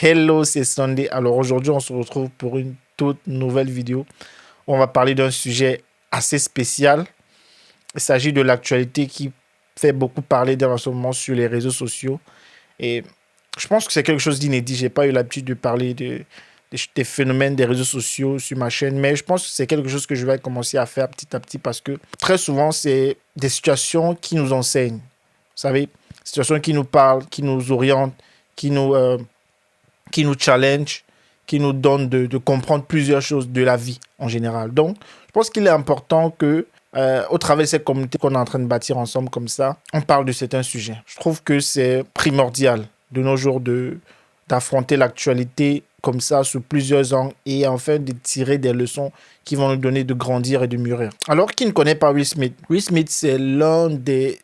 Hello, c'est Sunday. Alors aujourd'hui, on se retrouve pour une toute nouvelle vidéo. On va parler d'un sujet assez spécial. Il s'agit de l'actualité qui fait beaucoup parler en ce moment sur les réseaux sociaux. Et je pense que c'est quelque chose d'inédit. Je n'ai pas eu l'habitude de parler des phénomènes des réseaux sociaux sur ma chaîne, mais je pense que c'est quelque chose que je vais commencer à faire petit à petit parce que très souvent, c'est des situations qui nous enseignent. Vous savez, situations qui nous parlent, qui nous orientent, qui nous challenge, qui nous donne de comprendre plusieurs choses de la vie en général. Donc, je pense qu'il est important que, au travers de cette communauté qu'on est en train de bâtir ensemble comme ça, on parle de certains sujets. Je trouve que c'est primordial de nos jours d'affronter l'actualité comme ça sous plusieurs angles et enfin de tirer des leçons qui vont nous donner de grandir et de mûrir. Alors, qui ne connaît pas Will Smith? Will Smith, c'est l'un des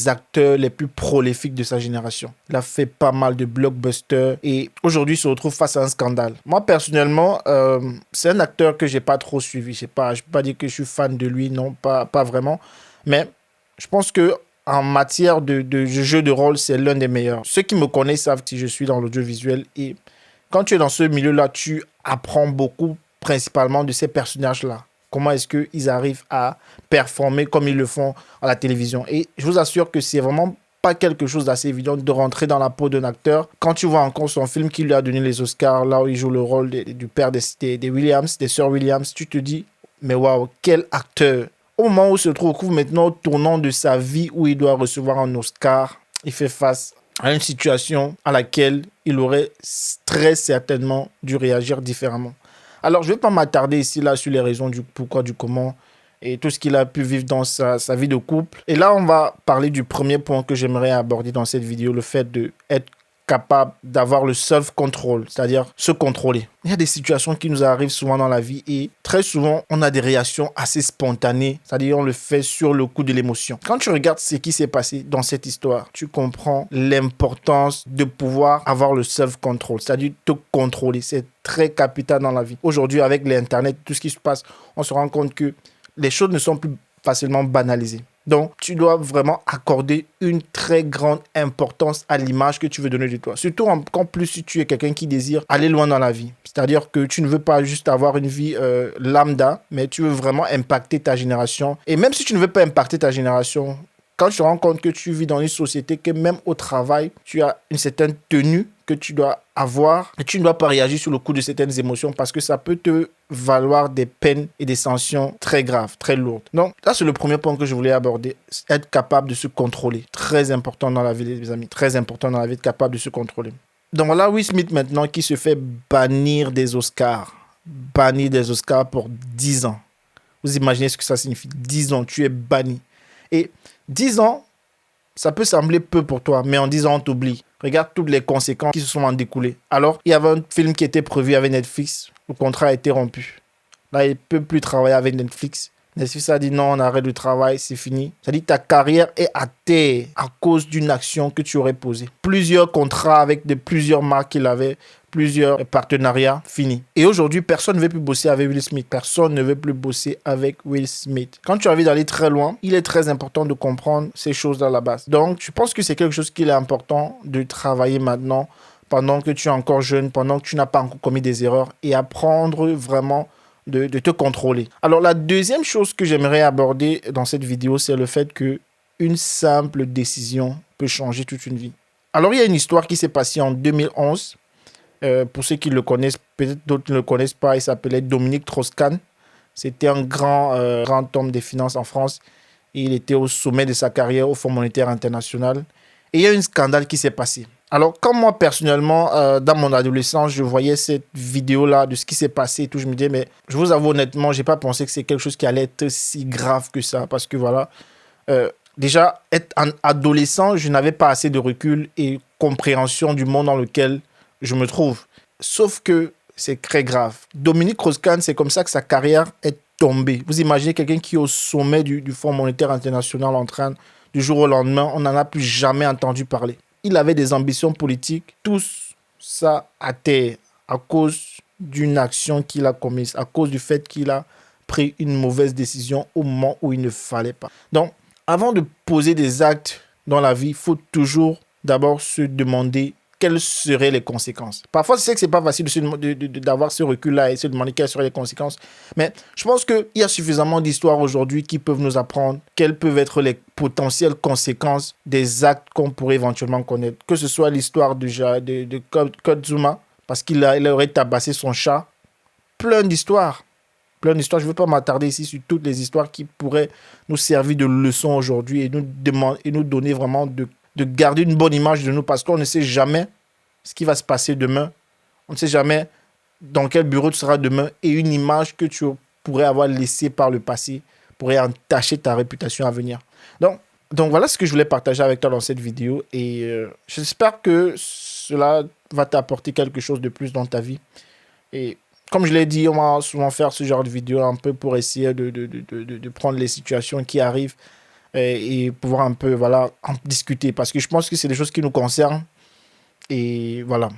acteurs les plus prolifiques de sa génération. Il a fait pas mal de blockbusters et aujourd'hui se retrouve face à un scandale. Moi, personnellement, c'est un acteur que j'ai pas trop suivi. Je peux pas dire que je suis fan de lui, non, pas vraiment. Mais je pense que en matière de jeu de rôle, c'est l'un des meilleurs. Ceux qui me connaissent savent que je suis dans l'audiovisuel et quand tu es dans ce milieu-là, tu apprends beaucoup principalement de ces personnages-là. Comment est-ce qu'ils arrivent à performer comme ils le font à la télévision. Et je vous assure que c'est vraiment pas quelque chose d'assez évident de rentrer dans la peau d'un acteur. Quand tu vois encore son film qui lui a donné les Oscars, là où il joue le rôle du père des Williams, des sœurs Williams, tu te dis, mais waouh, quel acteur! Au moment où il se trouve maintenant au tournant de sa vie où il doit recevoir un Oscar, il fait face à une situation à laquelle il aurait très certainement dû réagir différemment. Alors, je ne vais pas m'attarder ici là sur les raisons du pourquoi, du comment et tout ce qu'il a pu vivre dans sa vie de couple. Et là, on va parler du premier point que j'aimerais aborder dans cette vidéo, le fait d'être capable d'avoir le self-control, c'est-à-dire se contrôler. Il y a des situations qui nous arrivent souvent dans la vie et très souvent, on a des réactions assez spontanées, c'est-à-dire on le fait sur le coup de l'émotion. Quand tu regardes ce qui s'est passé dans cette histoire, tu comprends l'importance de pouvoir avoir le self-control, c'est-à-dire te contrôler. C'est très capital dans la vie. Aujourd'hui, avec l'Internet, tout ce qui se passe, on se rend compte que les choses ne sont plus facilement banalisées. Donc, tu dois vraiment accorder une très grande importance à l'image que tu veux donner de toi. Surtout en plus si tu es quelqu'un qui désire aller loin dans la vie. C'est-à-dire que tu ne veux pas juste avoir une vie lambda, mais tu veux vraiment impacter ta génération. Et même si tu ne veux pas impacter ta génération, quand tu te rends compte que tu vis dans une société, que même au travail, tu as une certaine tenue que tu dois avoir et tu ne dois pas réagir sur le coup de certaines émotions parce que ça peut te valoir des peines et des sanctions très graves, très lourdes. Donc, ça, c'est le premier point que je voulais aborder. Être capable de se contrôler. Très important dans la vie, les amis. Très important dans la vie, être capable de se contrôler. Donc voilà, Will Smith maintenant qui se fait bannir des Oscars. Bannir des Oscars pour 10 ans. Vous imaginez ce que ça signifie? 10 ans, tu es banni. Et 10 ans, ça peut sembler peu pour toi, mais en 10 ans, on t'oublie. Regarde toutes les conséquences qui se sont en découlées. Alors, il y avait un film qui était prévu avec Netflix. Le contrat a été rompu. Là, il ne peut plus travailler avec Netflix. Netflix a dit non, on arrête le travail, c'est fini. C'est-à-dire que ta carrière est à terre à cause d'une action que tu aurais posée. Plusieurs contrats avec plusieurs marques qu'il avait, plusieurs partenariats, fini. Et aujourd'hui, personne ne veut plus bosser avec Will Smith. Personne ne veut plus bosser avec Will Smith. Quand tu as envie d'aller très loin, il est très important de comprendre ces choses-là à la base. Donc, je pense que c'est quelque chose qu'il est important de travailler maintenant, pendant que tu es encore jeune, pendant que tu n'as pas encore commis des erreurs, et apprendre vraiment de te contrôler. Alors, la deuxième chose que j'aimerais aborder dans cette vidéo, c'est le fait qu'une simple décision peut changer toute une vie. Alors, il y a une histoire qui s'est passée en 2011. Pour ceux qui le connaissent, peut-être d'autres ne le connaissent pas, il s'appelait Dominique Strauss-Kahn. C'était un grand homme des finances en France. Et il était au sommet de sa carrière au Fonds monétaire international. Et il y a eu un scandale qui s'est passé. Alors, comme moi, personnellement, dans mon adolescence, je voyais cette vidéo-là de ce qui s'est passé et tout, je me disais, mais je vous avoue honnêtement, je n'ai pas pensé que c'est quelque chose qui allait être si grave que ça. Parce que voilà, déjà, être un adolescent, je n'avais pas assez de recul et compréhension du monde dans lequel je me trouve. Sauf que c'est très grave. Dominique Strauss-Kahn, c'est comme ça que sa carrière est tombée. Vous imaginez quelqu'un qui est au sommet du Fonds monétaire international en train, du jour au lendemain, on n'en a plus jamais entendu parler. Il avait des ambitions politiques, tout ça à terre à cause d'une action qu'il a commise, à cause du fait qu'il a pris une mauvaise décision au moment où il ne fallait pas. Donc, avant de poser des actes dans la vie, il faut toujours d'abord se demander quelles seraient les conséquences. Parfois, je sais que c'est pas facile d'avoir ce recul-là et se demander quelles seraient les conséquences. Mais je pense qu'il y a suffisamment d'histoires aujourd'hui qui peuvent nous apprendre quelles peuvent être les potentielles conséquences des actes qu'on pourrait éventuellement connaître. Que ce soit l'histoire de Kodzuma, parce qu'il aurait tabassé son chat. Plein d'histoires. Plein d'histoires. Je ne veux pas m'attarder ici sur toutes les histoires qui pourraient nous servir de leçon aujourd'hui et nous donner vraiment de garder une bonne image de nous, parce qu'on ne sait jamais ce qui va se passer demain. On ne sait jamais dans quel bureau tu seras demain, et une image que tu pourrais avoir laissée par le passé pourrait entacher ta réputation à venir. Donc voilà ce que je voulais partager avec toi dans cette vidéo, et j'espère que cela va t'apporter quelque chose de plus dans ta vie. Et comme je l'ai dit, on va souvent faire ce genre de vidéo un peu pour essayer de prendre les situations qui arrivent et pouvoir un peu en discuter, parce que je pense que c'est des choses qui nous concernent. Et voilà.